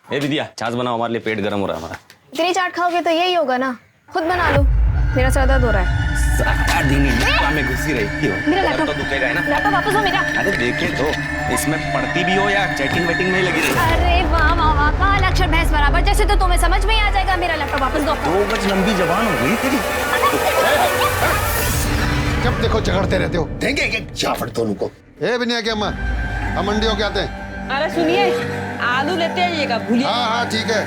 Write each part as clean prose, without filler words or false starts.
ए विद्या, छाछ बनाओ, हमारे लिए पेट गर्म हो रहा है हमारा। इतनी चाट खाओगे तो यही होगा ना, खुद बना लो, मेरा सर दर्द हो रहा है। सारा दिन इंडिया में घुसी रहती हो, मेरा लैपटॉप तो दुखेगा है ना। लैपटॉप वापस हो मेरा। अरे देखे तो, इसमें पढ़ती भी हो या चैटिंग वेटिंग में ही लगी रही। अरे वाह वाह वाह, काल अक्षर भैंस बराबर, जैसे तो तुम्हें समझ में ही आ जाएगा। मेरा लैपटॉप वापस दो। 2 गज लंबी जबान हो गई तेरी। जब देखो झगड़ते रहते हो। देंगे एक जाफड़ दोनों को। ए बिनिया की अम्मा, हम मंडी होके आते हैं। अरे सुनिए, आलू लेते आइएगा, भूलिए। हाँ हाँ ठीक है।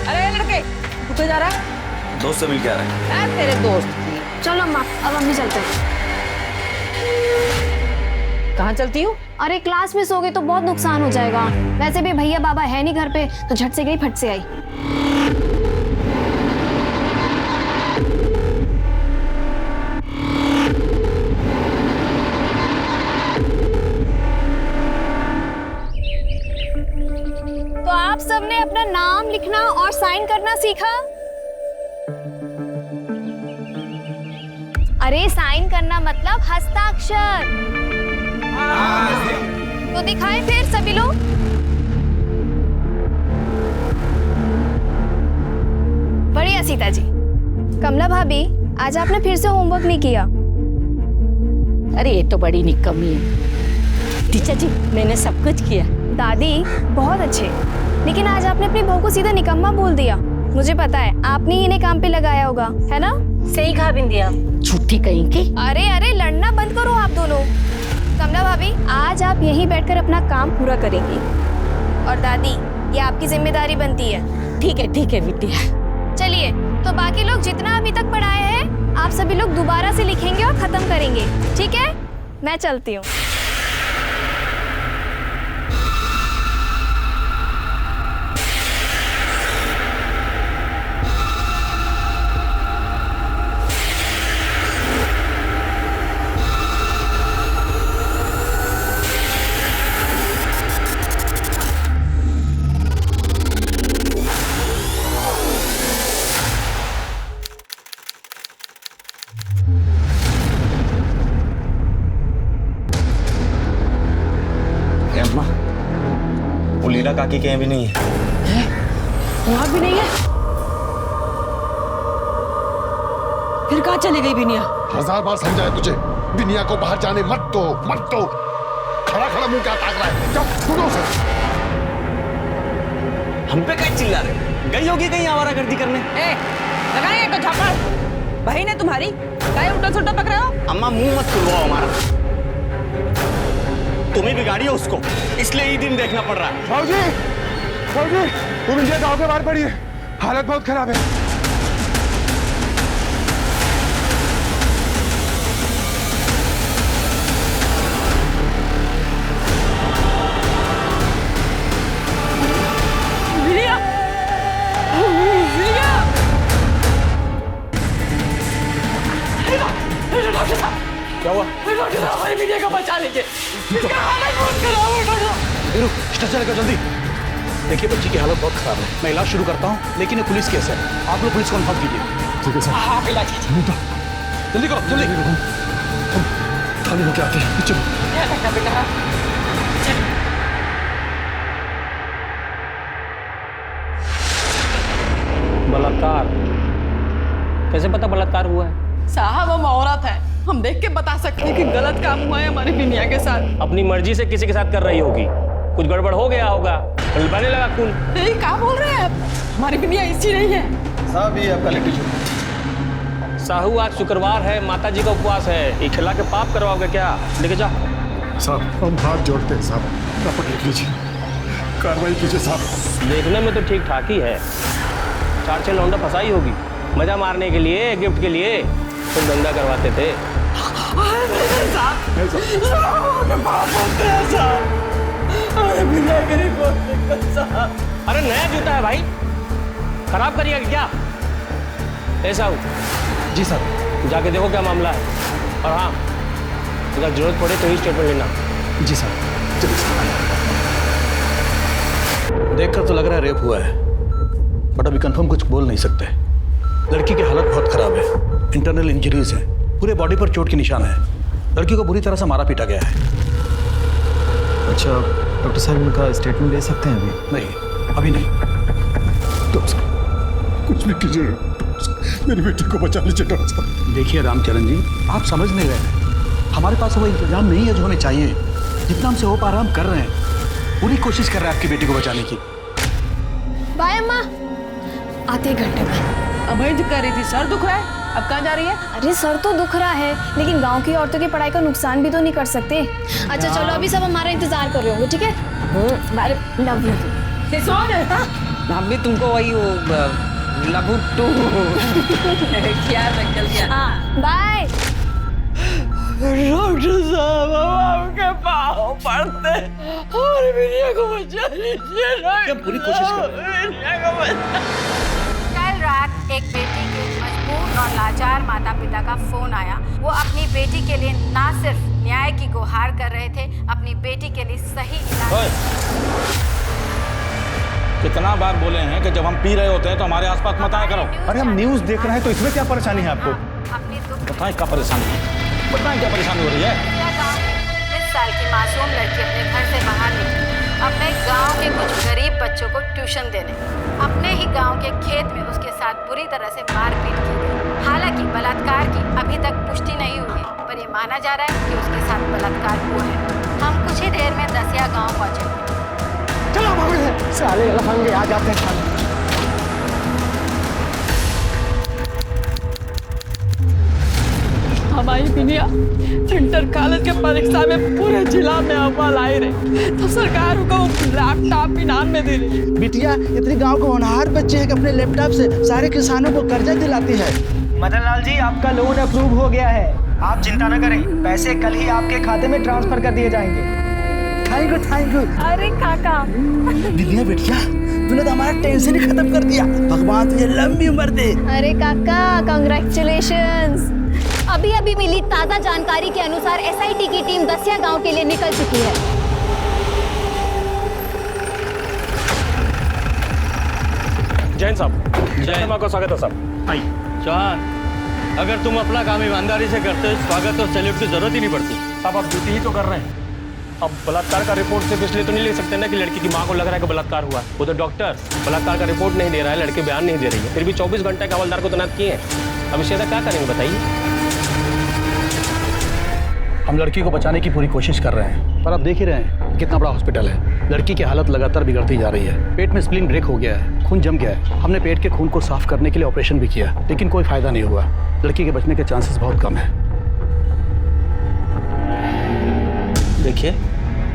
अरे लड़के, तू कहाँ जा रहा है? दोस्त से मिल के आ रहा है। तेरे दोस्त की। चलो अम्मा, अब हम भी चलते हैं। कहाँ चलती हूँ? अरे क्लास मिस हो गई तो बहुत नुकसान हो जाएगा। वैसे भी भैया बाबा है नहीं घर पे, तो झट से गई फट से आई। तो आप सबने अपना नाम लिखना और साइन करना सीखा? अरे साइन करना मतलब हस्ताक्षर। तो दिखाएं फिर सभी लोग। बढ़िया सीता जी। कमला भाभी, आज आपने फिर से होमवर्क नहीं किया। अरे ये तो बड़ी निकम्मी है। टीचर जी, मैंने सब कुछ किया। दादी बहुत अच्छे, लेकिन आज आपने अपनी बहू को सीधा निकम्मा बोल दिया। मुझे पता है आपने ही इन्हें काम पे लगाया होगा, है ना? सही कहा बिंदिया, छुट्टी कहीं की। अरे अरे, लड़ना बंद करो आप दोनों। कमला भाभी, आज आप यहीं बैठकर अपना काम पूरा करेंगी। और दादी, ये आपकी जिम्मेदारी बनती है। ठीक है विद्या। चलिए, तो बाकी लोग जितना अभी तक पढ़ाए हैं, आप सभी लोग दोबारा से लिखेंगे और खत्म करेंगे, ठीक है? मैं चलती हूँ। अम्मा, वो लीला काकी के यहाँ भी नहीं है। वहाँ भी नहीं है? फिर कहाँ चली गई बिनिया? 1000 बार समझाया तुझे, बिनिया को बाहर जाने मत दो, मत दो। खड़ा खड़ा मुंह क्या ताक रहा है? जाओ ढूंढो उसे। हम पे कहीं चिल्ला रहे? गई होगी कहीं आवारागर्दी करने। लगाए एक झापड़। बहन है तुम्हारी, काहे उल्टा सुल्टा पक रहे हो? अम्मा मुंह मत खुलवाओ हमारा। तुम्हें बिगाड़ी हो उसको, इसलिए ये दिन देखना पड़ रहा है। भाऊजी, भाऊजी, तुम इंडिया गांव के बाहर पड़ी है, हालत बहुत खराब है। बिनिया, बिनिया! डॉक्टर साहब, क्या हुआ? डॉक्टर साहब, हमारी बिनिया का बचा लीजिए। इसका हालत बहुत खराब है डॉक्टर साहब। वीरू, स्ट्रेचर लेकर जल्दी। देखिए बच्ची की हालत बहुत खराब है, मैं इलाज शुरू करता हूँ, लेकिन ये पुलिस केस है, आप लोग पुलिस को इन्फॉर्म कीजिए। ठीक है सर। हाँ, इलाज कीजिए। जल्दी करो, जल्दी। हम थाने होके आते हैं, चलो। क्या करना बेटा? बलात्कार? कैसे पता बलात्कार हुआ है? साहब, हम औरत है, हम देख के बता सकते हैं कि गलत काम हुआ है हमारी बिनिया के साथ। अपनी मर्जी से किसी के साथ कर रही होगी, कुछ गड़बड़ हो गया होगा, बहने लगा खून। नहीं, क्या बोल रहे हैं आप? हमारी बिनिया ऐसी नहीं है। साहब, ये आपका लिट्टी चोखा। साहू, आज शुक्रवार है, माता जी का उपवास है, ये खिला के पाप करवाओगे क्या? लेके जा। साहब, हम हाथ जोड़ते हैं साहब, रपट लिख लीजिए, कार्रवाई कीजिए साहब। देखने में तो ठीक ठाक ही है, 4-6 लौंडा फंसाई होगी, मजा मारने के लिए, गिफ्ट के लिए तुम दंगा करवाते थे। अरे नया जूता है भाई, खराब करिएगा क्या? ऐसा हो जी सर। जाके देखो क्या मामला है, और हाँ, अगर जरूरत पड़े तो ही स्टेटमेंट लेना। जी सर। देखकर तो लग रहा है रेप हुआ है, बट अभी कंफर्म कुछ बोल नहीं सकते। लड़की की हालत बहुत खराब है, इंटरनल इंजरीज हैं, पूरे बॉडी पर चोट के निशान है। लड़की को बुरी तरह से मारा पीटा गया है। अच्छा डॉक्टर साहब इनका स्टेटमेंट ले सकते हैं अभी? नहीं, अभी नहीं। डॉक्टर साहब कुछ भी कीजिए, मेरी बेटी को बचा लीजिए डॉक्टर साहब। देखिए रामचरण जी, आप समझ नहीं रहे। हमारे पास वो इंतजाम नहीं है जो हमें चाहिए। जितना हमसे हो पा रहा हम कर रहे हैं। पूरी कोशिश कर रहे हैं आपकी बेटी को बचाने की। बाय अम्मा, आते एक घंटे में। अभय जी कह रही थी सर दुख रहा है, अब कहाँ जा रही है? अरे सर तो दुख रहा है, लेकिन गांव की औरतों की पढ़ाई का नुकसान भी तो नहीं कर सकते। अच्छा चलो, अभी सब हमारा इंतजार कर रहे होंगे, ठीक है? Love you. हम भी तुमको वही लबुट्टू क्या निकल गया। हाँ बाय। डॉक्टर साहब हम आपके पाँव पड़ते, हमारी बिटिया को बचा लीजिए। हम पूरी कोशिश कर रहे हैं। कल रात एक बेटी के मजबूर और लाचार माता पिता का फोन आया। वो अपनी बेटी के लिए ना सिर्फ न्याय की गुहार कर रहे थे, अपनी बेटी के लिए सही इलाज। कितना बार बोले हैं कि जब हम पी रहे होते हैं तो हमारे आसपास मत आया करो। अरे हम न्यूज़ देख रहे हैं तो इसमें क्या परेशानी है आपको? अपनी दुख बताएं क्या परेशानी है, बताएं क्या परेशानी हो रही है। 20 साल की मासूम लड़की अपने घर से बाहर निकली, अपने गांव के कुछ गरीब बच्चों को ट्यूशन देने। अपने ही गांव के खेत में उसके साथ बुरी तरह से मारपीट की गई। हालांकि बलात्कार की अभी तक पुष्टि नहीं हुई है, पर यह माना जा रहा है कि उसके साथ बलात्कार हुआ है। हम कुछ ही देर में दसिया गाँव पहुँचे। चलो साले लफंगे आ जाते हैं। हमारी बिटिया इंटर कॉलेज के परीक्षा में पूरे जिला में अव्वल आई रही, तो सरकार को लैपटॉप इनाम में दे रही। बिटिया इतनी गांव के होनहार बच्चे हैं कि अपने लैपटॉप से सारे किसानों को कर्जा दिलाती है। मदन लाल जी, आपका लोन अप्रूव हो गया है। आप चिंता न करें, पैसे कल ही आपके खाते में ट्रांसफर कर दिए जाएंगे। Thank you thank you. अरे काका, बिटिया बेटिया तूने तो हमारा टेंशन ही खत्म कर दिया। भगवान तुझे लंबी उम्र दे। अरे काका कांग्रेचुलेशंस। अभी अभी मिली ताज़ा जानकारी के अनुसार एसआईटी की टीम दसिया गांव के लिए निकल चुकी है। जैन साहब, जैन माँ का स्वागत है साहब। आई चौहान, अगर तुम अपना काम ईमानदारी से करते हो, स्वागत और सैल्यूट की जरूरत ही नहीं पड़ती। साहब आप ड्यूटी ही तो कर रहे हैं। अब बलात्कार का रिपोर्ट सिर्फ इसलिए तो नहीं ले सकते ना कि लड़की की माँ को लग रहा है कि बलात्कार हुआ। वो तो डॉक्टर बलात्कार का रिपोर्ट नहीं दे रहा है, लड़के बयान नहीं दे रही है, फिर भी 24 घंटे का हवलदार को तैनात किए हैं। अब इससे क्या करेंगे बताइए? हम लड़की को बचाने की पूरी कोशिश कर रहे हैं, पर आप देख ही रहे हैं कितना बड़ा हॉस्पिटल है। लड़की की हालत लगातार बिगड़ती जा रही है। पेट में स्प्लीन ब्रेक हो गया है, खून जम गया है। हमने पेट के खून को साफ करने के लिए ऑपरेशन भी किया, लेकिन कोई फायदा नहीं हुआ। लड़की के बचने के चांसेस बहुत कम है। देखिए,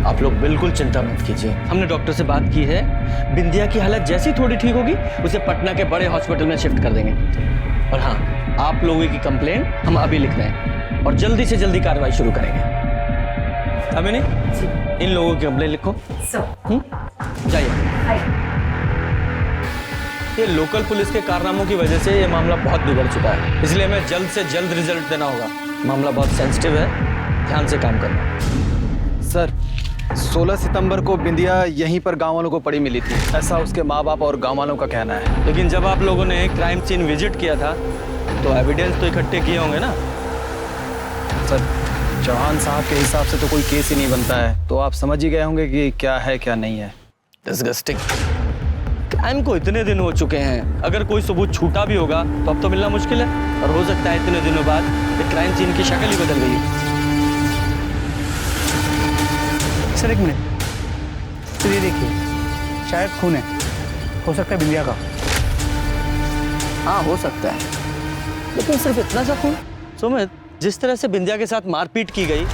आप लोग बिल्कुल चिंता मत कीजिए। हमने डॉक्टर से बात की है, बिंदिया की हालत जैसी थोड़ी ठीक होगी उसे पटना के बड़े हॉस्पिटल में शिफ्ट कर देंगे। और हाँ, आप लोगों की कंप्लेंट हम अभी लिख रहे हैं और जल्दी से जल्दी कार्रवाई शुरू करेंगे। अभी नहीं, इन लोगों की कंप्लेंट लिखो। जाइए। ये लोकल पुलिस के कारनामों की वजह से ये मामला बहुत बिगड़ चुका है, इसलिए हमें जल्द से जल्द रिजल्ट देना होगा। मामला बहुत सेंसिटिव है, ध्यान से काम करना। सर, 16 सितंबर को बिंदिया यहीं पर गांव वालों को पड़ी मिली थी, ऐसा उसके माँ बाप और गांव वालों का कहना है। लेकिन जब आप लोगों ने क्राइम सीन विजिट किया था तो एविडेंस तो इकट्ठे किए होंगे ना? सर, चौहान साहब के हिसाब से तो कोई केस ही नहीं बनता है, तो आप समझ ही गए होंगे कि क्या है क्या नहीं है। डिस्गस्टिंग। क्राइम को इतने दिन हो चुके हैं, अगर कोई सबूत छूटा भी होगा तो अब तो मिलना मुश्किल है, और हो सकता है इतने दिनों बाद ये क्राइम सीन की शक्ल ही बदल गई है। सर एक मिनट, तो ये देखिए, शायद खून है, हो सकता है बिंदिया का। हाँ हो सकता है, लेकिन सिर्फ इतना सा खून? सुमित, जिस तरह से बिंदिया के साथ मारपीट की गई,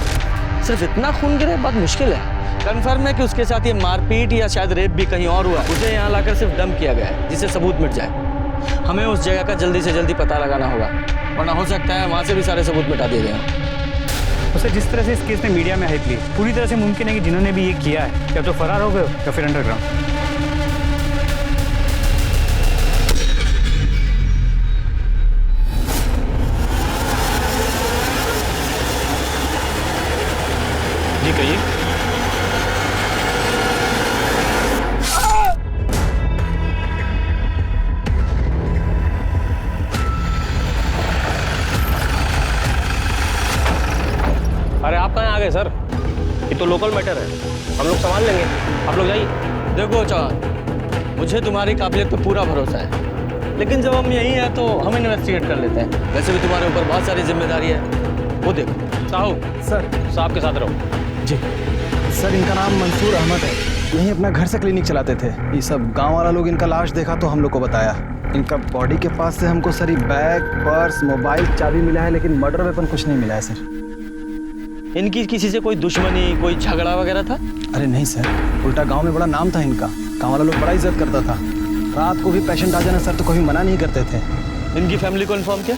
सिर्फ इतना खून गिरा बहुत मुश्किल है। कंफर्म है कि उसके साथ ये मारपीट या शायद रेप भी कहीं और हुआ, उसे यहाँ लाकर सिर्फ डंप किया गया है जिससे सबूत मिट जाए। हमें उस जगह का जल्दी से जल्दी पता लगाना होगा, वरना हो सकता है वहाँ से भी सारे सबूत मिटा दिए गए। तो सर, जिस तरह से इस केस में मीडिया में हाइप ली, पूरी तरह से मुमकिन है कि जिन्होंने भी ये किया है या तो फरार हो गए या फिर अंडरग्राउंड। जी कहिए। अरे आप कहाँ आ गए सर? ये तो लोकल मैटर है, हम लोग संभाल लेंगे, आप लोग जाइए। देखो चौहान, मुझे तुम्हारी काबिलियत पे पूरा भरोसा है, लेकिन जब हम यहीं हैं तो हम इन्वेस्टिगेट कर लेते हैं। वैसे भी तुम्हारे ऊपर बहुत सारी जिम्मेदारी है। वो देखो साहू, सर साहब के साथ रहो। जी सर, इनका नाम मंसूर अहमद है, यहीं अपना घर से क्लिनिक चलाते थे। ये सब गांव वाला लोग इनका लाश देखा तो हम लोग को बताया। इनका बॉडी के पास से हमको सर बैग, पर्स, मोबाइल, चाबी मिला है, लेकिन मर्डर वेपन कुछ नहीं मिला है सर। इनकी किसी से कोई दुश्मनी, कोई झगड़ा वगैरह था? अरे नहीं सर, उल्टा गांव में बड़ा नाम था इनका, गांव वाला लोग बड़ा इज्जत करता था। रात को भी पेशेंट आ जाना सर तो कभी मना नहीं करते थे। इनकी फैमिली को इन्फॉर्म किया?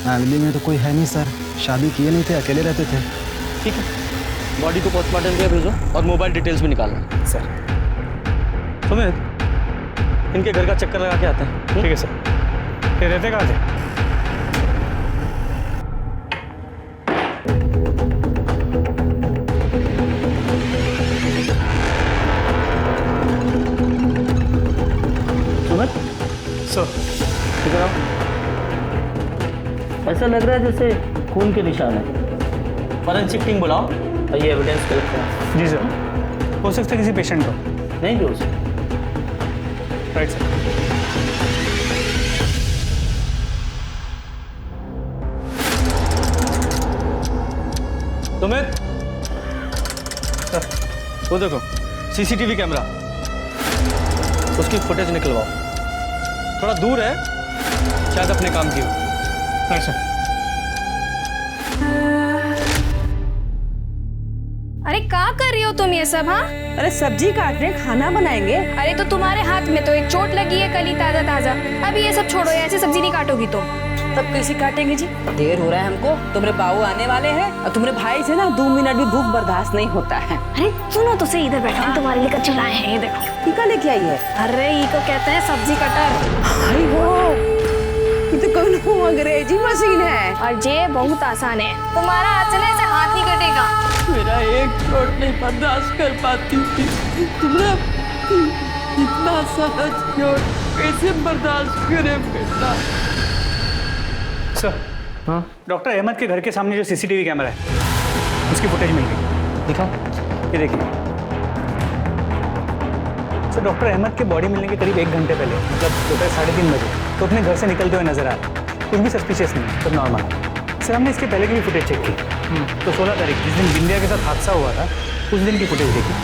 फैमिली में तो कोई है नहीं सर, शादी किए नहीं थे, अकेले रहते थे। ठीक है, बॉडी को पोस्टमार्टम के लिए भेजो और मोबाइल डिटेल्स भी निकालना। सर सुमित, इनके घर का चक्कर लगा के आते हैं। ठीक है सर। ये रहते कहाँ थे? सुमित सर इधर आओ। ऐसा लग रहा है जैसे खून के निशान है। फॉरेंसिक टीम बुलाओ और ये एविडेंस कलेक्ट करो। जी सर। हो सकता है किसी पेशेंट को। नहीं भी हो सकता। Right sir. सुमित, वो देखो सीसीटीवी कैमरा, उसकी फुटेज निकलवाओ। थोड़ा दूर है, शायद अपने काम की हो। Right sir. अरे क्या कर रही हो तुम ये सब? हाँ, अरे सब्जी काट रहे हैं, खाना बनाएंगे। अरे तो तुम्हारे हाथ में तो एक चोट लगी है, कल ही ताजा ताजा। अभी ये सब छोड़ो, ऐसे सब्जी नहीं काटोगी तुम। तब कैसे काटेंगे जी? देर हो रहा है हमको, तुम्हारे बाबू आने वाले हैं और तुम्हारे भाई से ना 2 मिनट भी भूख बर्दाश्त नहीं होता है। अरे सुनो तो सही, इधर बैठो, हम तुम्हारे लिए कच्चे लाए हैं, ये देखो। टीका लेके आई है? अरे ये को कहते हैं सब्जी कटर। हाय हो, ये तो कोई अंग्रेजी मशीन है। और ये बहुत आसान है, तुम्हारा हाथ से ना ऐसे हाथ नहीं कटेगा। मेरा एक चोट नहीं बर्दाश्त कर पाती थी, तुमने इतना सारा चोट कैसे बर्दाश्त करे बेटा? सर, हाँ डॉक्टर अहमद के घर के सामने जो सीसीटीवी कैमरा है उसकी फुटेज मिल गई। दिखाओ। ये देखिए सर, डॉक्टर अहमद के बॉडी मिलने के करीब 1 घंटे पहले, मतलब दोपहर 3:30 बजे तो अपने घर से निकलते हुए नजर आ रहा है। कुछ भी सस्पिशियस नहीं, सब नॉर्मल है। सर हमने इसके पहले की भी फुटेज चेक की, तो 16 तारीख जिस दिन बिंदिया के साथ हादसा हुआ था उस दिन की फुटेज देखी।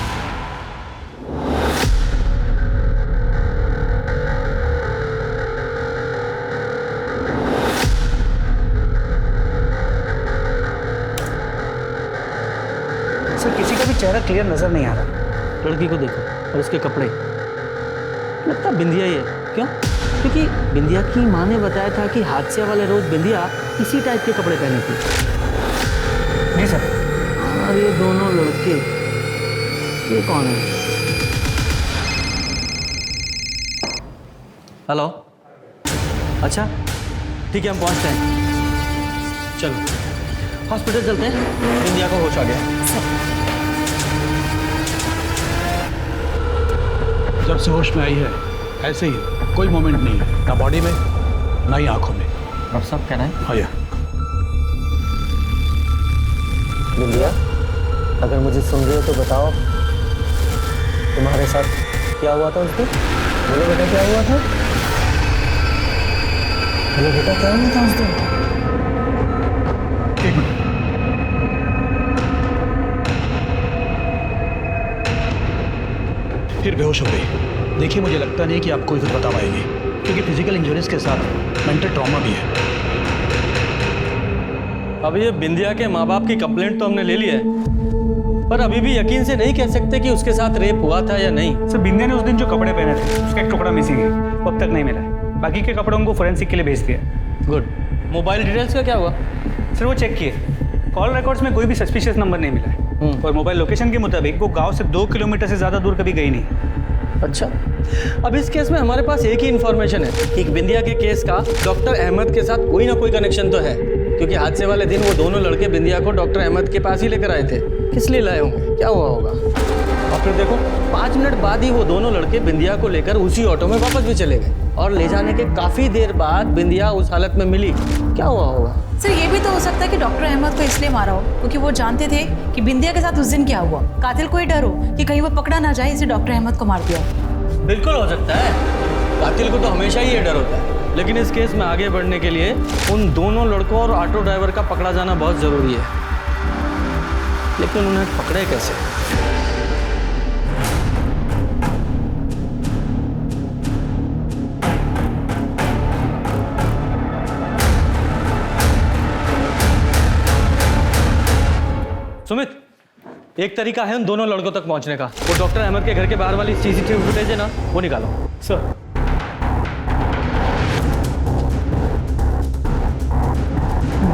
सर किसी का भी चेहरा क्लियर नजर नहीं आ रहा। लड़की को देखो और उसके कपड़े, लगता बिंदिया ही है। क्यों? क्योंकि बिंदिया की माँ ने बताया था कि हादसे वाले रोज बिंदिया इसी टाइप के कपड़े पहने थी। जी सर। और ये दोनों लड़के, ये कौन है? हेलो, अच्छा ठीक है, हम पहुंचते हैं। चलो हॉस्पिटल चलते हैं, बिंदिया को होश आ गया। जब से होश में आई है ऐसे ही, कोई मोमेंट नहीं है, ना बॉडी में ना ही आंखों में। डॉक्टर साहब कह रहे हैं? हाँ यार। बिंदिया, अगर मुझे सुन रहे हो तो बताओ, तुम्हारे साथ क्या हुआ था उस दिन? बोलो बेटा क्या हुआ था? बोलो बेटा क्या हुआ था उस दिन? एक मिनट। फिर बेहोश हो गई। देखिए मुझे लगता नहीं कि आप कोई कुछ बता पाएंगे, क्योंकि फिजिकल इंजरीज के साथ मेंटल ट्रॉमा भी है। अब ये बिंदिया के माँ बाप की कंप्लेंट तो हमने ले ली है, पर अभी भी यकीन से नहीं कह सकते कि उसके साथ रेप हुआ था या नहीं। सर बिंदिया ने उस दिन जो कपड़े पहने थे उसका एक टुकड़ा मिसिंग है, वो अब तक नहीं मिला है। बाकी के कपड़ों को फोरेंसिक के लिए भेज दिया। गुड। मोबाइल डिटेल्स का क्या हुआ? सर वो चेक किए, कॉल रिकॉर्ड्स में कोई भी सस्पिशियस नंबर नहीं मिला है, और मोबाइल लोकेशन के मुताबिक वो गांव से 2 किलोमीटर से ज़्यादा दूर कभी गई नहीं। अच्छा, अब इस केस में हमारे पास एक ही इन्फॉर्मेशन है कि बिंदिया के केस का डॉक्टर अहमद के साथ कोई ना कोई कनेक्शन तो है, क्योंकि हादसे वाले दिन वो दोनों लड़के बिंदिया को डॉक्टर अहमद के पास ही लेकर आए थे। किस लिए लाए होंगे? क्या हुआ होगा? और फिर देखो 5 मिनट बाद ही वो दोनों लड़के बिंदिया को लेकर उसी ऑटो में वापस भी चले गए और ले जाने के काफी देर बाद बिंदिया उस हालत में मिली। क्या हुआ होगा? सर ये भी तो हो सकता है कि डॉक्टर अहमद को इसलिए मारा हो क्योंकि वो जानते थे कि बिंदिया के साथ उस दिन क्या हुआ। कातिल को ही डर हो कि कहीं वो पकड़ा ना जाए, इसे डॉक्टर अहमद को मार दिया। बिल्कुल हो सकता है, कातिल को तो हमेशा ही ये डर होता है। लेकिन इस केस में आगे बढ़ने के लिए उन दोनों लड़कों और ऑटो ड्राइवर का पकड़ा जाना बहुत जरूरी है। लेकिन उन्हें पकड़े कैसे? सुमित, एक तरीका है उन दोनों लड़कों तक पहुंचने का। वो डॉक्टर अहमद के घर के बाहर वाली सीसीटीवी फुटेज है ना, वो निकालो। सर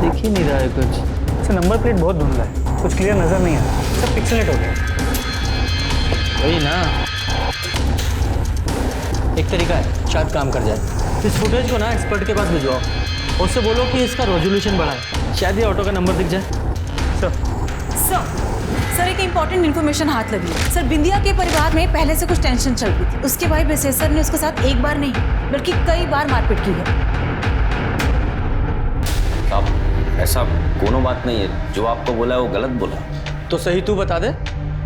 दिख ही नहीं रहा है कुछ। सर नंबर प्लेट बहुत धुंधला है, कुछ क्लियर नजर नहीं आ रहा। सब पिक्सेलेट हो गया। वही ना, एक तरीका है, शायद काम कर जाए। इस फुटेज को ना एक्सपर्ट के पास भिजवाओ, उससे बोलो कि इसका रेजोल्यूशन बढ़ाए, शायद ये ऑटो का नंबर दिख जाए। सर एक इम्पॉर्टेंट इन्फॉर्मेशन हाथ लगी। सर बिंदिया के परिवार में पहले से कुछ टेंशन चल रही थी। उसके भाई बेसेसर ने उसके साथ एक बार नहीं बल्कि कई बार मारपीट की है। अब ऐसा कोनो बात नहीं है, जो आपको बोला है वो गलत बोला। तो सही तू बता दे,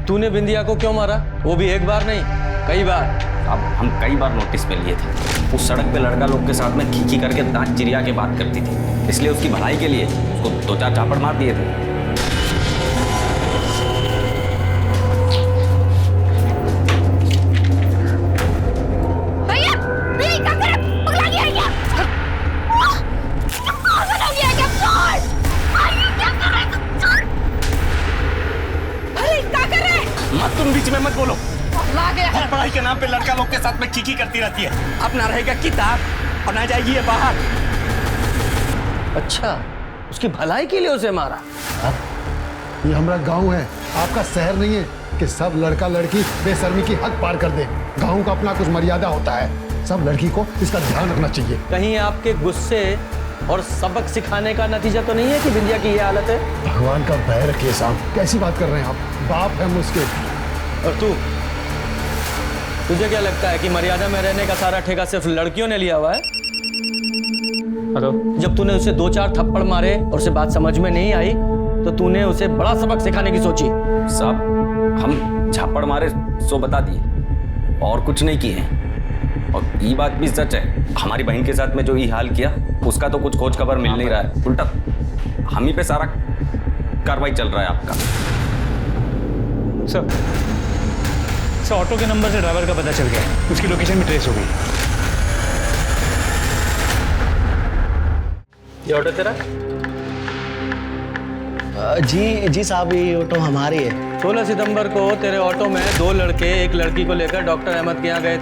तूने बिंदिया को क्यों मारा? वो भी एक बार नहीं, कई बार। अब हम कई बार नोटिस पे लिए थे, उस सड़क पे लड़का लोग के साथ में खींची करके दांत चिरिया के बात करती थी, इसलिए उसकी भलाई के लिए उसको 2-4 चापड़ मार दिए थे। तुम बीच में मत बोलो। हर पढ़ाई के नाम पे लड़का लोग के साथ में खींची करती रहती है। अब ना रहेगा किताब और ना जाएगी ये बाहर। अच्छा, उसकी भलाई के लिए उसे मारा? ये हमारा गांव है, आपका शहर नहीं है कि सब लड़का लड़की बेशर्मी की हद पार कर दे। गांव का अपना कुछ मर्यादा होता है, सब लड़की को इसका ध्यान रखना चाहिए। कहीं आपके गुस्से और सबक सिखाने का नतीजा तो नहीं है कि बिंदिया की ये हालत है? भगवान का भय रखिए साहब, कैसी बात कर रहे हैं आप? बाप है मुझके। और तुझे क्या लगता है कि मर्यादा में रहने का सारा ठेका सिर्फ लड़कियों ने लिया हुआ है? जब तूने उसे 2-4 थप्पड़ मारे और उसे बात समझ में नहीं आई तो तूने उसे बड़ा सबक सिखाने की सोची। साहब हम झापड़ मारे सो बता दिए और कुछ नहीं किए। और ये बात भी सच है, हमारी बहन के साथ में जो ये हाल किया उसका तो कुछ खोज खबर मिल नहीं रहा है, उल्टा हम ही पे सारा कार्रवाई चल रहा है आपका। सर ऑटो के नंबर से ड्राइवर का पता चल गया, उसकी लोकेशन भी ट्रेस हो गई। ये ऑटो तेरा? जी साहब, ये ऑटो हमारी है। 16 सितंबर को तेरे ऑटो में 2 लड़के एक लड़की को लेकर डॉक्टर अहमद के यहाँ गए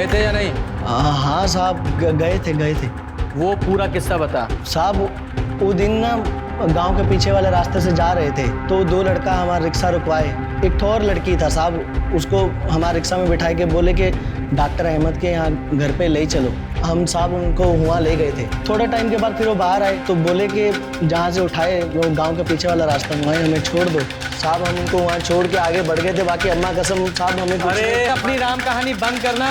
थे या नहीं? हाँ साहब, गए थे। वो पूरा किस्सा बता। साहब वो दिन ना गांव के पीछे वाले रास्ते से जा रहे थे तो 2 लड़का हमारा रिक्शा रुकवाए। एक तो और लड़की था साहब, उसको हमारे रिक्शा में बिठा के बोले कि डॉक्टर अहमद के यहाँ घर पे ले चलो। हम साहब उनको वहाँ ले गए थे। थोड़ा टाइम के बाद फिर वो बाहर आए तो बोले कि जहाँ से उठाए वो गांव के पीछे वाला रास्ता, वहीं हमें छोड़ दो। साहब हम उनको वहाँ छोड़ के आगे बढ़ गए थे। बाकी अम्मा कसम साहब हमें कुछ अरे अपनी राम कहानी बंद करना।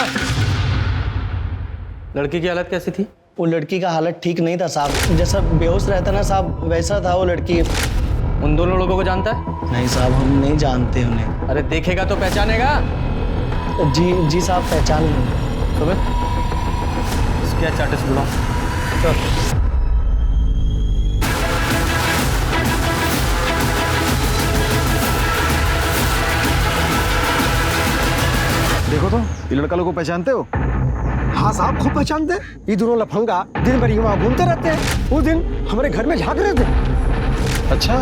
लड़की की हालत कैसी थी? वो लड़की का हालत ठीक नहीं था साहब, जैसा बेहोश रहता ना साहब वैसा था वो लड़की। उन दोनों लोगों को जानता है? नहीं साहब, हम नहीं जानते उन्हें। अरे देखेगा तो पहचानेगा। जी साहब, पहचान लेंगे। क्या चार्टेस बुलाओ। देखो तो ये लड़का लोग को पहचानते हो? हाँ साहब, खूब पहचानते हैं। ये दोनों लफंगा दिन भर वहाँ घूमते रहते हैं। उस दिन हमारे घर में झांक रहे थे। अच्छा,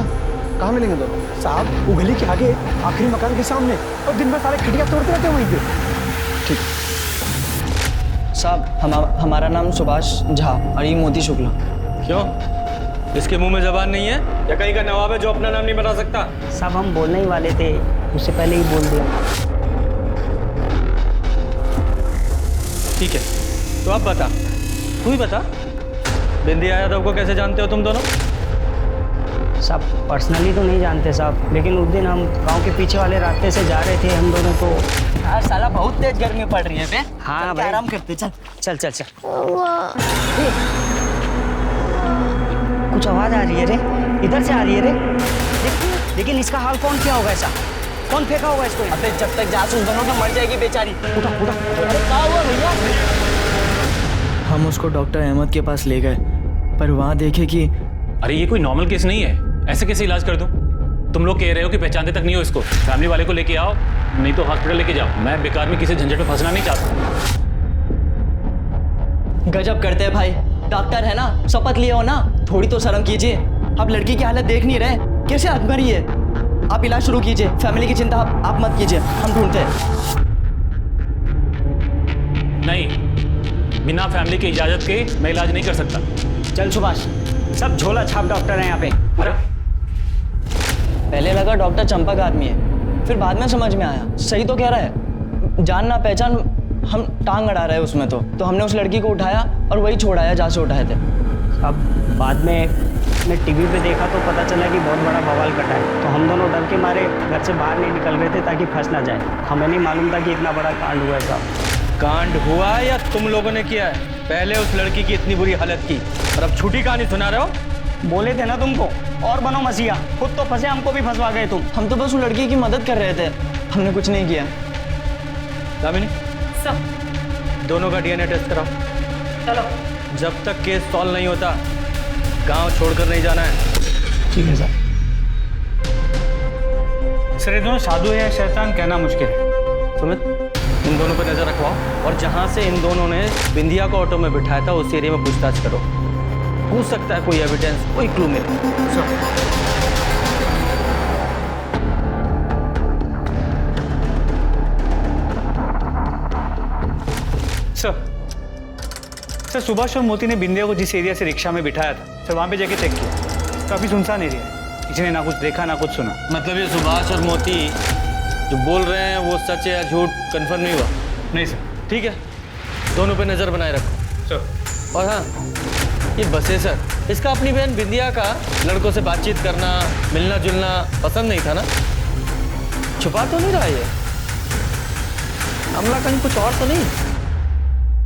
कहाँ मिलेंगे दोनों? साहब वो गली के आगे आखिरी मकान के सामने, और दिन भर सारे खटिया तोड़ते रहते हैं वहीं पे। ठीक साहब, हमारा नाम सुभाष झा और ये मोती शुक्ला। क्यों, इसके मुंह में जबान नहीं है या कहीं का नवाब है जो अपना नाम नहीं बता सकता? साहब हम बोलने ही वाले थे, उससे पहले ही बोल दिया। ठीक है, तो अब बता, तू ही बता, बिंदिया यादव को कैसे जानते हो तुम दोनों? साहब पर्सनली तो नहीं जानते साहब, लेकिन उस दिन हम गांव के पीछे वाले रास्ते से जा रहे थे हम दोनों तो। हाँ साला बहुत तेज गर्मी पड़ रही है बे। हाँ भाई आराम करते, चल चल चल चल। कुछ आवाज आ रही है रे, इधर से आ रही है रे। लेकिन इसका हाल कौन किया होगा ऐसा? कौन फेंका होगा इसको? अबे जब तक जासूस बनोगे मर जाएगी बेचारी। उठा उठा। अरे क्या हुआ भैया? हम उसको डॉक्टर अहमद के पास ले गए, पर वहाँ देखे कि अरे ये कोई नॉर्मल केस नहीं है, ऐसे कैसे इलाज कर दूं? तुम लोग कह रहे हो कि पहचानते तक नहीं हो इसको, फैमिली वाले को लेके आओ, नहीं तो हॉस्पिटल लेके जाओ। मैं बेकार में किसी झंझट में फंसना नहीं चाहता। गजब करते हैं भाई, डॉक्टर है ना, शपथ लिए हो ना, थोड़ी तो शर्म कीजिए। आप लड़की की हालत देख नहीं रहे, कैसे आग भरी है। आप इलाज शुरू कीजिए, फैमिली की चिंता आप मत कीजिए, हम ढूंढते हैं। नहीं, बिना फैमिली की इजाजत के मैं इलाज नहीं कर सकता। चल सुभाष, सब झोला छाप डॉक्टर हैं यहाँ पे। अरे पहले लगा डॉक्टर चंपक आदमी है, फिर बाद में समझ में आया सही तो कह रहा है। जान ना पहचान हम टांग अड़ा रहे उसमें तो हमने उस लड़की को उठाया और वही छोड़ाया जहाँ से उठाए थे। अब बाद में मैं टीवी पे देखा तो पता चला कि बहुत बड़ा बवाल कटा है, तो हम दोनों डर के मारे घर से बाहर नहीं निकल रहे थे ताकि फंस ना जाए। हमें नहीं मालूम था कि इतना बड़ा कांड हुआ है साहब। कांड हुआ या तुम लोगों ने किया है? पहले उस लड़की की इतनी बुरी हालत की और अब झूठी कहानी सुना रहे हो? बोले थे ना तुमको, और बनो मसीहा, खुद तो फंसे, हमको भी फंसवा गए तुम। हम तो बस उस लड़की की मदद कर रहे थे, हमने कुछ नहीं किया। दामिनी सब दोनों का डीएनए टेस्ट कराओ। चलो। जब तक केस सॉल्व नहीं होता गांव छोड़कर नहीं जाना है। ठीक है सर। सर ये दोनों साधु है या शैतान कहना मुश्किल है। सुमित इन दोनों पर नजर रखवाओ और जहां से इन दोनों ने बिंदिया को ऑटो में बिठाया था उस एरिया में पूछताछ करो। हो सकता है कोई एविडेंस, कोई क्लू मिले। सर सुभाष और मोती ने बिंदिया को जिस एरिया से रिक्शा में बिठाया था सर, वहाँ पे जाके चेक किया, काफी सुनसान एरिया है, किसी ने ना कुछ देखा ना कुछ सुना। मतलब ये सुभाष और मोती जो बोल रहे हैं वो सच है या झूठ कंफर्म नहीं हुआ? नहीं सर। ठीक है, दोनों पे नजर बनाए रखो सर। और हाँ ये बसे सर, इसका अपनी बहन बिंदिया का लड़कों से बातचीत करना मिलना जुलना पसंद नहीं था ना? छुपा तो नहीं रहा ये हमला कहीं कुछ और तो नहीं?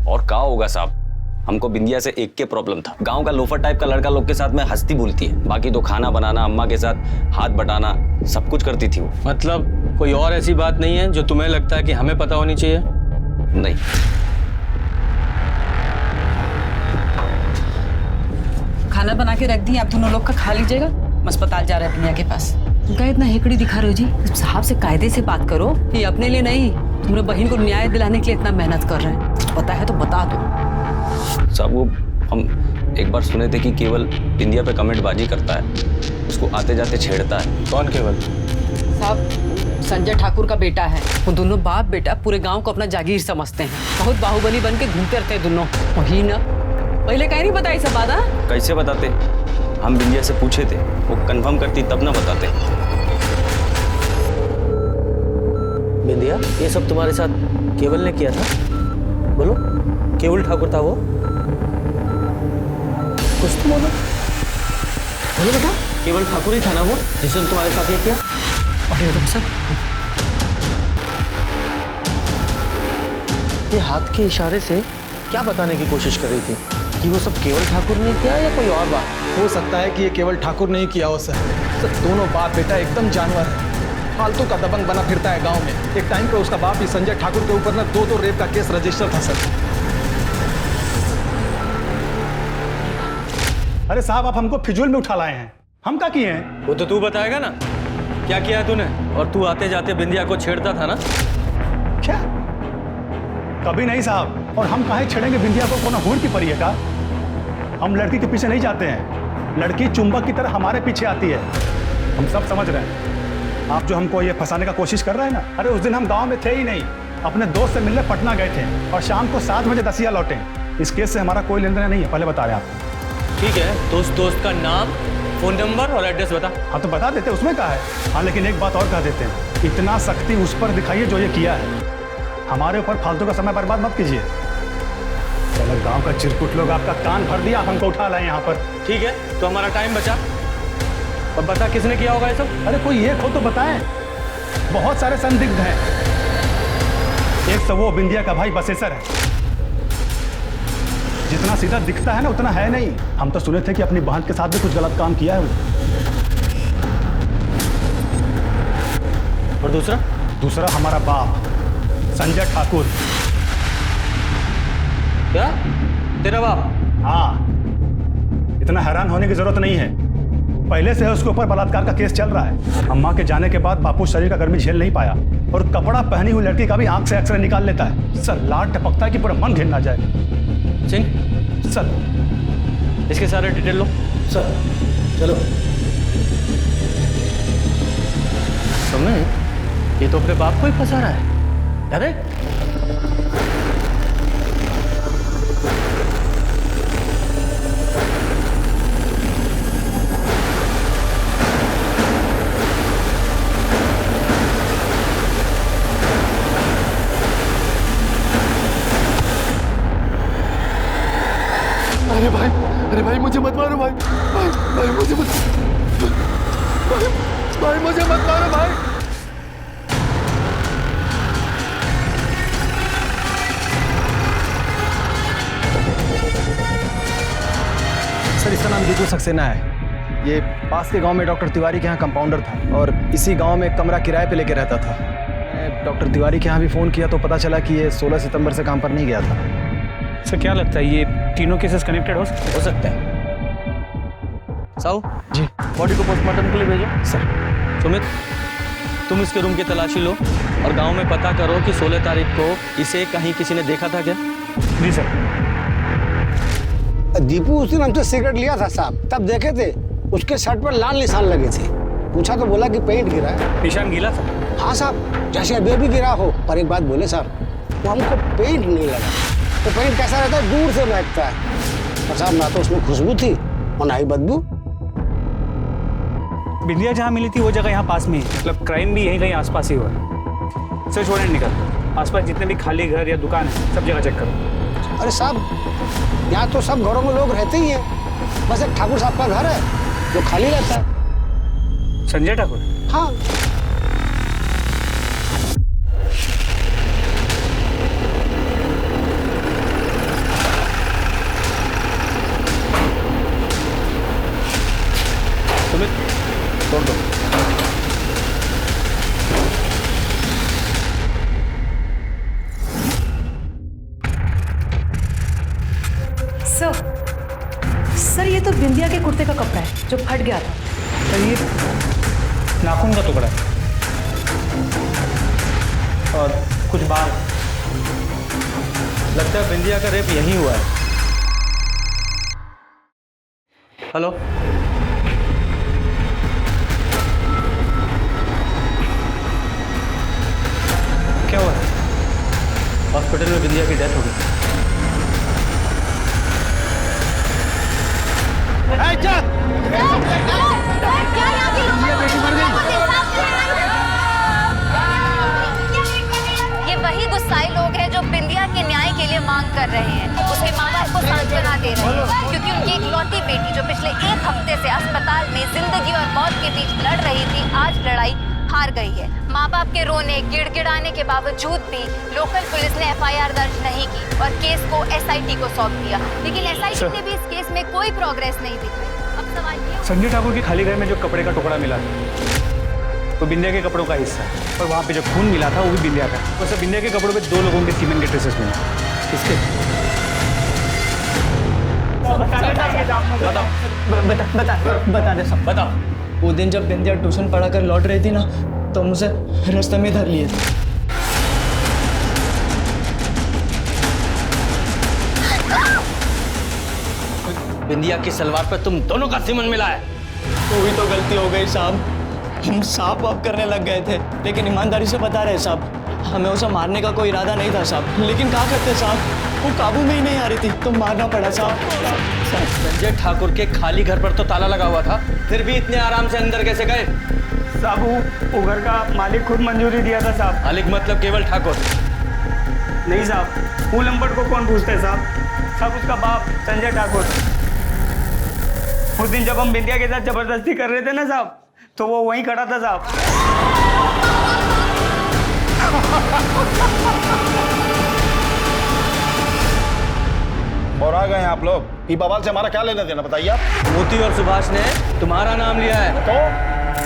और क्या होगा साहब, हमको बिंदिया से एक के प्रॉब्लम था। गांव का लोफर टाइप का लड़का लोग के साथ में हंसती बोलती है, बाकी तो खाना बनाना, अम्मा के साथ हाथ बटाना सब कुछ करती थी वो। मतलब कोई और ऐसी बात नहीं है जो तुम्हें लगता है कि हमें पता होनी चाहिए? नहीं। खाना बना के रख दी, आप दोनों लोग का खा लीजिएगा। अस्पताल जा रहे हैं बिंदिया के पास। तुम क्या इतना हेकड़ी दिखा रहे हो जी? साहब से कायदे से बात करो, ये अपने लिए नहीं, तुम्हारे बहन को न्याय दिलाने के लिए इतना मेहनत कर रहे हैं। पता है तो बता दो। साहब वो हम एक बार सुने थे कि केवल बिंदिया पे कमेंट बाजी करता है, उसको आते जाते छेड़ता है। कौन केवल? साहब संजय ठाकुर का बेटा है। वो दोनों बाप बेटा पूरे गांव को अपना जागीर समझते हैं, बहुत बाहुबली बन के घूमते रहते हैं दोनों। वही ना, पहले कहीं नहीं बताई सब बात। कैसे बताते? हम बिंदिया से पूछे थे, वो कंफर्म करती तब ना बताते। बिंदिया ये सब तुम्हारे साथ केवल ने किया था? बोलो, केवल ठाकुर था वो? कुछ तो बोलो बेटा, केवल ठाकुर ही था ना वो जिसने तुम्हारे साथ ये किया? अरे सर ये हाथ के इशारे से क्या बताने की कोशिश कर रही थी कि वो सब केवल ठाकुर ने किया या कोई और बात? हो सकता है कि ये केवल ठाकुर नहीं किया हो सर। दोनों बाप बेटा एकदम जानवर है, फालतू का दबंग बना फिरता है गांव में। एक टाइम पे उसका बाप ही संजय ठाकुर के ऊपर ना दो रेप का केस रजिस्टर था सर। अरे साहब आप हमको फिजूल में उठा लाए हैं, हम क्या किए हैं? वो तो तू बताएगा ना क्या किया तूने। और तू आते जाते बिंदिया को छेड़ता था ना? क्या? कभी नहीं साहब। और हम काहे छेड़ेंगे बिंदिया को? कौन हूर की परी है का? हम लड़की के पीछे नहीं जाते हैं, लड़की चुंबक की तरह हमारे पीछे आती है। हम सब समझ रहे हैं। आप जो हमको ये फंसाने का कोशिश कर रहे हैं ना, अरे उस दिन हम गांव में थे ही नहीं, अपने दोस्त से मिलने पटना गए थे और शाम को 7 बजे दसिया लौटे। इस केस से हमारा कोई लेन देन नहीं है, पहले बता रहे हैं आपको। ठीक है, तो उस दोस्त का नाम, फोन नंबर और एड्रेस बता। हाँ तो बता देते, उसमें क्या है। हाँ लेकिन एक बात और कह देते हैं, इतना सख्ती उस पर दिखाइए जो ये किया है, हमारे ऊपर फालतू का समय बर्बाद मत कीजिए। चलो गांव का चिरकुट लोग आपका कान भर दिया, हमको उठा लाए यहाँ पर। ठीक है, तो हमारा टाइम बचा और बता किसने किया होगा ये सब? अरे कोई एक हो तो बताएं। बहुत सारे संदिग्ध हैं। एक तो वो बिंदिया का भाई बसेसर है, जितना सीधा दिखता है ना उतना है नहीं। हम तो सुने थे कि अपनी बहन के साथ भी कुछ गलत काम किया है वो। और दूसरा हमारा बाप संजय ठाकुर। क्या? तेरा बाप? हाँ, इतना हैरान होने की जरूरत नहीं है। पहले से उसके ऊपर बलात्कार का केस चल रहा है। अम्मा के जाने के बाद बापू शरीर का गर्मी झेल नहीं पाया और कपड़ा पहनी हुई लड़की का भी आंख से एक्सरे निकाल लेता है। सर लाड टपकता है कि पूरा मन घिन ना जाए। सिंह, सर इसके सारे डिटेल लो। सर चलो। सुमित, ये तो अपने बाप को ही फंसा रहा है। अरे अरे भाई मुझे मत मारो भाई। भाई मुझे मत भाई मुझे मत मारो भाई। सर इसका नाम जीतू सक्सेना है। ये पास के गांव में डॉक्टर तिवारी के यहाँ कंपाउंडर था और इसी गांव में कमरा किराए पे लेके रहता था। डॉक्टर तिवारी के यहाँ भी फ़ोन किया तो पता चला कि ये 16 सितंबर से काम पर नहीं गया था। सर क्या लगता है ये तीनों केसेस कनेक्टेड हो सकते हैं? साहू जी, बॉडी को पोस्टमार्टम के लिए भेजो। सर सुमित, तुम इसके रूम की तलाशी लो और गांव में पता करो कि 16 तारीख को इसे कहीं किसी ने देखा था क्या? जी सर। दीपू उस दिन हमसे सिगरेट लिया था साहब, तब देखे थे उसके शर्ट पर लाल निशान लगे थे। पूछा तो बोला कि पेंट गिरा है। निशान गीला था? हाँ साहब, जैसे अभी भी गिरा हो। पर एक बात बोले साहब, वो हमको पेंट नहीं लगा। तो पेंट कैसा रहता है, दूर से महकता है। और साहब ना तो उसमें खुशबू थी और ना ही बदबू। बिंदिया जहाँ मिली थी वो जगह यहाँ पास में ही, मतलब क्राइम भी यहीं कहीं आसपास ही हुआ है। सर छोड़े निकल, आसपास जितने भी खाली घर या दुकान है सब जगह चेक करो। अरे साहब यहाँ तो सब घरों में लोग रहते ही हैं, बस एक ठाकुर साहब का घर है जो खाली रहता है। संजय ठाकुर? हाँ। सुमित, छोड़ दो। सर ये तो बिंदिया के कुर्ते का कपड़ा है जो फट गया था। सर ये नाखून का टुकड़ा है और कुछ बाल। लगता है बिंदिया का रेप यहीं हुआ है। हेलो, क्या हुआ? हॉस्पिटल में बिंदिया की डेथ हो गई। ये वही गुस्साई लोग हैं जो बिंदिया के न्याय के लिए मांग कर रहे हैं। उसके माँ बाप को सांत्वना दे रहे हैं क्योंकि उनकी इकलौती बेटी जो पिछले 1 हफ्ते से अस्पताल में जिंदगी और मौत के बीच लड़ रही थी, आज लड़ाई हार गई है। माँ बाप के रोने गिड़गिड़ाने के बावजूद भी लोकल पुलिस ने FIR दर्ज नहीं की और केस को SIT को सौंप दिया, लेकिन SIT ने भी इस केस में कोई प्रोग्रेस नहीं दिखाई। अब सवाल ये, संजय ठाकुर के खाली घर में जो कपड़े का टुकड़ा मिला वो बिंदिया के कपड़ों का हिस्सा है और वहाँ पे जो खून मिला था वो भी बिंदिया का। वैसे बिंदिया के कपड़ों पे 2 लोगों के सीमेंट के ट्रेसेस मिले। किसके? बता दे सब। बताओ। वो दिन जब बिंदिया ट्यूशन पढ़ा कर लौट रही थी ना, तो मुझे रास्ते में धर लिए थे। बिंदिया की सलवार पे तुम दोनों का सीमन मिला है। वही तो गलती हो गई साहब। हम साफ वाफ करने लग गए थे, लेकिन ईमानदारी से बता रहे साहब, हमें उसे मारने का कोई इरादा नहीं था साहब। लेकिन क्या करते साहब, वो काबू में ही नहीं आ रही थी तो मारना पड़ा साहब। संजय ठाकुर के खाली घर पर तो ताला लगा हुआ था, फिर भी इतने आराम से अंदर कैसे गए? साहब वो घर का मालिक खुद मंजूरी दिया था साहब। मालिक मतलब केवल ठाकुर? नहीं साहब, वो लंपट को कौन पूछते है साहब? सब उसका बाप संजय ठाकुर। उस दिन जब हम बिंदिया के साथ जबरदस्ती कर रहे थे ना साहब, तो वो वहीं खड़ा था साहब। और आ गए हैं आप लोग। ये बवाल से हमारा क्या लेना देना बताइए आप। मोती और सुभाष ने तुम्हारा नाम लिया है।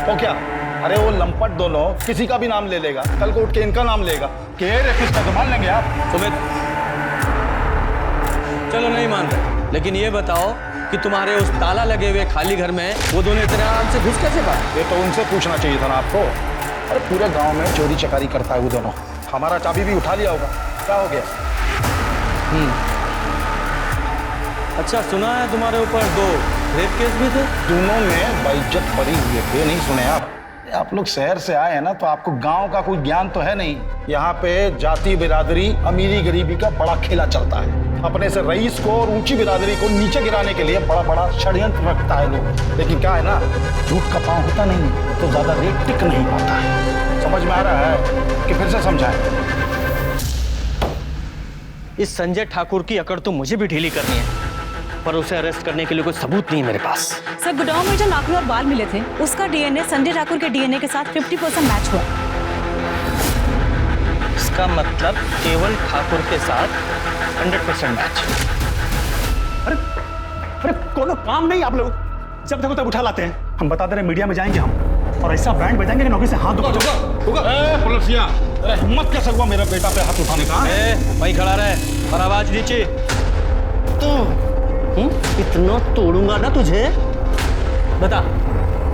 तो क्या? अरे वो लंपट दोनों किसी का भी नाम ले लेगा, कल को उठ के इनका नाम लेगा कि रेपिस्ट है, तो मान लेंगे आप। सुमित, चलो नहीं मान रहे, लेकिन ये बताओ कि तुम्हारे उस ताला लगे हुए खाली घर में वो दोनों इतने आराम से घुस कैसे पाए? ये तो उनसे पूछना चाहिए था ना आपको। अरे पूरे गांव में चोरी चकारी करता है वो दोनों, हमारा चाबी भी उठा लिया होगा। क्या हो गया? अच्छा, सुना है तुम्हारे ऊपर 2 रेप केस भी थे। दोनों में बेइज्जत पड़ी हुई है। ये नहीं सुने आप लोग शहर से आए हैं ना, तो आपको गांव का कोई ज्ञान तो है नहीं। यहाँ पे जाति बिरादरी, अमीरी गरीबी का बड़ा खेला चलता है। अपने से रईस को और ऊंची बिरादरी को नीचे गिराने के लिए बड़ा बड़ा षड्यंत्र रखता है लोग। लेकिन क्या है ना, झूठ का पांव होता नहीं तो ज्यादा रेट टिक नहीं पाता है। समझ में आ रहा है कि फिर से समझाएं? इस संजय ठाकुर की अकड़ तो मुझे भी ढीली करनी है, पर उसे अरेस्ट करने के लिए कोई सबूत नहीं है मेरे पास। सर, गोडाउन में जो नाखून और बाल मिले थे, उसका डीएनए संजय ठाकुर के डीएनए के साथ 50% मैच हुआ। इसका मतलब केवल ठाकुर के साथ 100% मैच। अरे कोनो काम नहीं आप लोग, जब देखो तब उठा लाते हैं। हम बता दे रहे मीडिया में जाएंगे हम, और ऐसा बैंड बजाएंगे कि नौकरी से हाथ पुलिसिया। अरे हिम्मत कैसे हुआ मेरा बेटा पे हाथ उठाने का? वहीं खड़ा रहे और आवाज नीचे। तो इतना तोड़ूंगा ना तुझे। बता,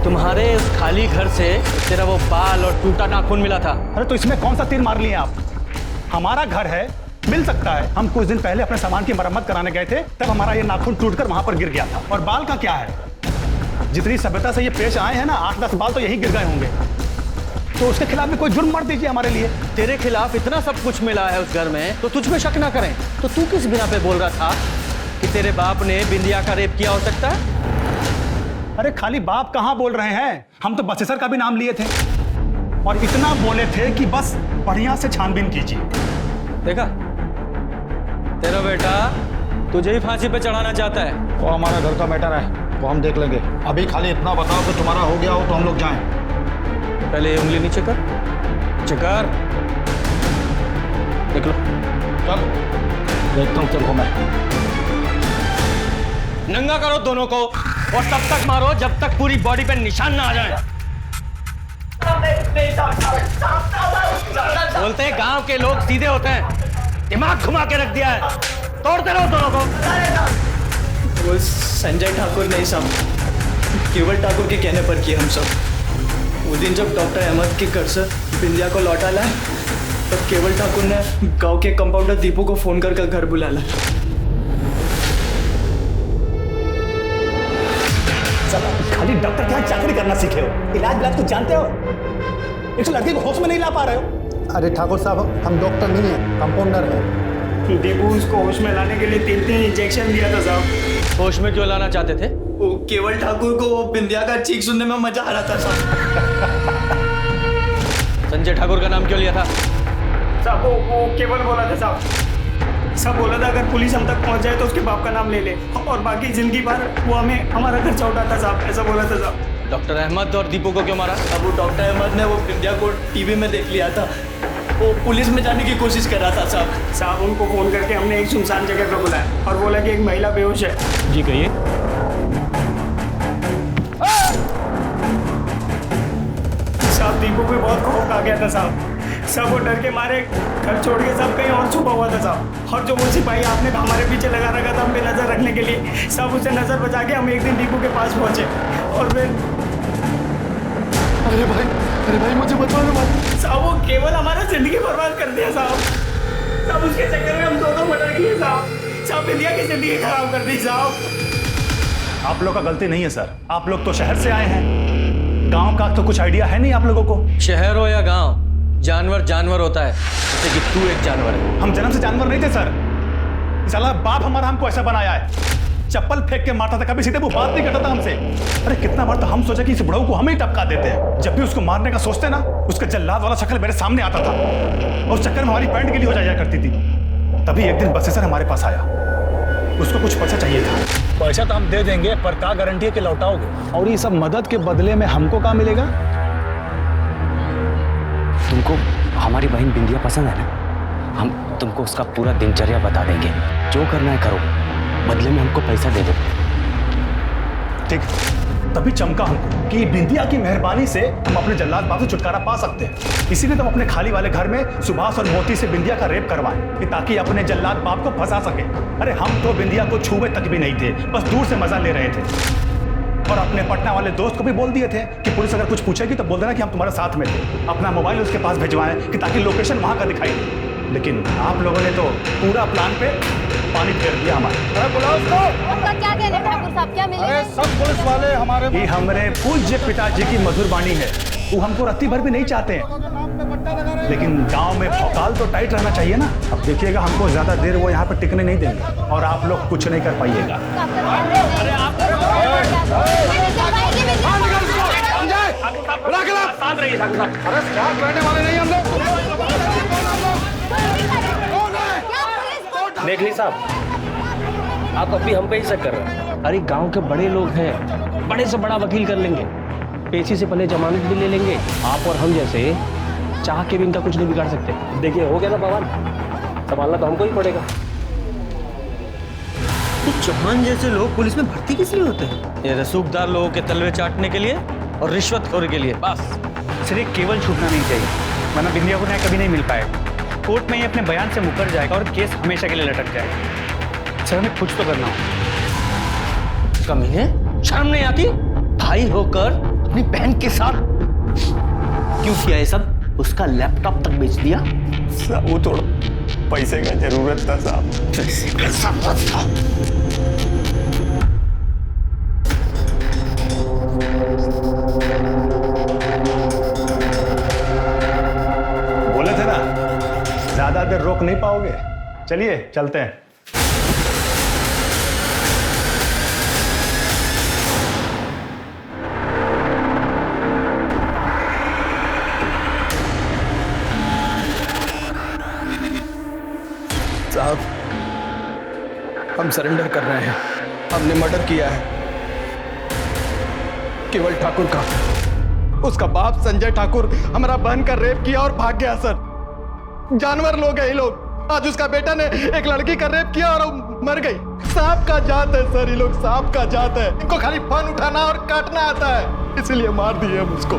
तुम्हारे उस खाली घर से तेरा वो बाल और टूटा नाखून मिला था। अरे तो इसमें कौन सा तीर मार लिए आप? हमारा घर है, मिल सकता है। हम कुछ दिन पहले अपने सामान की मरम्मत कराने गए थे, तब हमारा ये नाखून टूटकर वहां पर गिर गया था। और बाल का क्या है? जितनी सभ्यता से ये पेश आए हैं ना, 8-10 बाल तो यही गिर गए होंगे। तो उसके खिलाफ भी कोई जुर्म मत दीजिए हमारे लिए। तेरे खिलाफ इतना सब कुछ मिला है उस घर में, तो तुझ पे शक ना करें। तो तू किस बिना पे बोल रहा था कि तेरे बाप ने बिंदिया का रेप किया हो सकता है? अरे खाली बाप कहां बोल रहे हैं, हम तो बसेसर का भी नाम लिए थे, और इतना बोले थे कि बस बढ़िया से छानबीन कीजिए। देखा, तेरा बेटा तुझे ही फांसी पे चढ़ाना चाहता है। वो हमारा घर का मैटर है, वो हम देख लेंगे। अभी खाली इतना बताओ कि तुम्हारा हो गया हो तो हम लोग जाएं। पहले उंगली नीचे कर, चकर देख लो। चल देखता हूँ तेरे मैं। नंगा करो दोनों को और तब तक मारो जब तक पूरी बॉडी पे निशान ना आ जाए। बोलते हैं गांव के लोग सीधे होते हैं, दिमाग घुमा के रख दिया है। तोड़ते रहो दोनों को। वो संजय ठाकुर नहीं साहब, केवल ठाकुर के कहने पर किए हम सब। उस दिन जब डॉक्टर अहमद के घर से बिंदिया को लौटा लाए, तब केवल ठाकुर ने गांव के कंपाउंडर दीपू को फोन कर घर बुला लाया। खाली डॉक्टर के यहाँ चाकरी करना सीखे हो, इलाज कुछ जानते हो? एक लड़की को होश में नहीं ला पा रहे हो। अरे ठाकुर साहब, हम डॉक्टर नहीं हैं, कंपाउंडर हैं। दीपू उसको होश में लाने के लिए 3 इंजेक्शन दिया था साहब। होश में क्यों लाना चाहते थे? वो केवल ठाकुर को वो बिंदिया का चीख सुनने में मजा आ रहा था साहब। संजय ठाकुर का नाम क्यों लिया था? साहब वो केवल बोला था साहब। सब बोला था अगर पुलिस हम तक पहुंच जाए तो उसके बाप का नाम ले ले, और बाकी जिंदगी भर वो हमें हमारा खर्चा उठाता साहब, ऐसा बोला था साहब। डॉक्टर अहमद और दीपू को क्यों मारा? अब वो डॉक्टर अहमद ने वो बिंदिया को टीवी में देख लिया था, वो पुलिस में जाने की कोशिश कर रहा था साहब। साहब उनको फोन करके हमने एक सुनसान जगह पर बुलाया और बोला कि एक महिला बेहोश है। जी कहिए। साहब दीपू पे बहुत खौफ आ गया था साहब, सब वो डर के मारे घर छोड़ के सब कहीं और छुपा हुआ था साहब। और जो वो सिपाही आपने हमारे पीछे लगा रखा था हम पे नजर रखने के लिए, सब उसे नजर बचा के हम एक दिन दीपू के पास पहुंचे और फिर अरे भाई मुझे बचा लो भाई। साहब वो केवल हमारा जिंदगी बर्बाद कर दिया साहब। साहब उसके चक्कर में हम दोनों मर्डर किए साहब। साहब इंडिया की जिंदगी खराब कर दी साहब। आप लोग का गलती नहीं है सर, आप लोग तो शहर से आए हैं, गांव का तो कुछ आइडिया है नहीं आप लोगों को। शहर हो या गांव, जानवर जानवर होता है, जैसे कि तू एक जानवर है। हम जन्म से जानवर नहीं थे सर, साला बाप हमारा हमको ऐसा बनाया है। चप्पल फेंक के मारता था, कभी सीधे वो बात नहीं करता था हमसे। अरे कितना बार तो हम सोचा कि इस बुढ़ऊ को हम ही टपका देते हैं। जब भी उसको मारने का सोचते ना, उसका जल्लाद वाला शक्ल मेरे सामने आता था और उस चक्कर में हमारी पैंट गीली हो जाया करती थी। तभी एक दिन बसेसर हमारे पास आया उसको कुछ पैसा चाहिए था। पैसा तो हम दे देंगे, पर क्या गारंटी है कि लौटाओगे? और ये सब मदद के बदले में हमको क्या मिलेगा? तुमको हमारी बहन बिंदिया पसंद है ना? हम तुमको उसका पूरा दिनचर्या बता देंगे, जो करना है करो, बदले में हमको पैसा दे दो। ठीक, तभी चमका हमको कि बिंदिया की मेहरबानी से हम अपने जल्लाद बाप से छुटकारा पा सकते हैं। इसीलिए तुम अपने खाली वाले घर में सुभाष और मोती से बिंदिया का रेप करवाएं, ताकि अपने जल्लाद बाप को फंसा सके। अरे हम तो बिंदिया को छुए तक भी नहीं थे, बस दूर से मजा ले रहे थे। और अपने पटना वाले दोस्त को भी बोल दिए थे कि पुलिस अगर कुछ पूछेगी तो बोल देना कि हम तुम्हारे साथ में थे। अपना मोबाइल उसके पास भिजवाएं कि ताकि लोकेशन वहां का दिखाई दे। लेकिन आप लोगों ने तो पूरा प्लान पे पानी फेर दिया हमारा। अरे बुलाओ उसको। आपका क्या कहना है ठाकुर साहब, क्या मिलेगा? अरे सब पुलिस वाले हमारे ये हमारे पूज्य पिताजी की मधुर वाणी है, वो हमको रत्ती भर भी नहीं चाहते हैं। लेकिन गांव में भौकाल तो टाइट रहना चाहिए ना। अब देखिएगा हमको ज्यादा देर वो यहाँ पर टिकने नहीं देंगे और आप लोग कुछ नहीं कर पाइएगा। देख ली साहब, आप अभी हम पे ही शक कर रहे हैं। अरे गांव के बड़े लोग हैं, बड़े से बड़ा वकील कर लेंगे, पेशी से पहले जमानत भी ले लेंगे। आप और हम जैसे चाह के भी इनका कुछ नहीं बिगाड़ सकते। देखिए हो गया ना बवाल, संभालना तो हमको ही पड़ेगा। चौहान जैसे लोग पुलिस में भर्ती किस लिए होते हैं? ये रसूखदार लोगों के तलवे चाटने के लिए और रिश्वतखोरी के लिए, बस। सिर्फ केवल छूटना नहीं चाहिए, वरना बिंदिया को न्याय कभी नहीं मिल पाएगा। कोर्ट में ही अपने बयान से मुकर जाएगा और केस हमेशा के लिए लटक जाएगा। सर हमें कुछ तो करना हो। कमीने, शर्म नहीं आती? भाई होकर अपनी बहन के साथ क्यों किया ये सब? उसका लैपटॉप तक बेच दिया। वो थोड़ा पैसे का जरूरत था साहब। पैसे का जरूरत था। बोले थे ना ज्यादा देर रोक नहीं पाओगे। चलिए चलते हैं। साहब हम सरेंडर कर रहे हैं। हमने मर्डर किया है केवल ठाकुर का। उसका बाप संजय ठाकुर हमारा बहन का रेप किया और भाग गया सर। जानवर लोग हैं ये लोग। आज उसका बेटा ने एक लड़की का रेप किया और मर गई। सांप का जात है सर, ये लोग सांप का जात है। इनको खाली फन उठाना और काटना आता है, इसीलिए मार दिए हम उसको।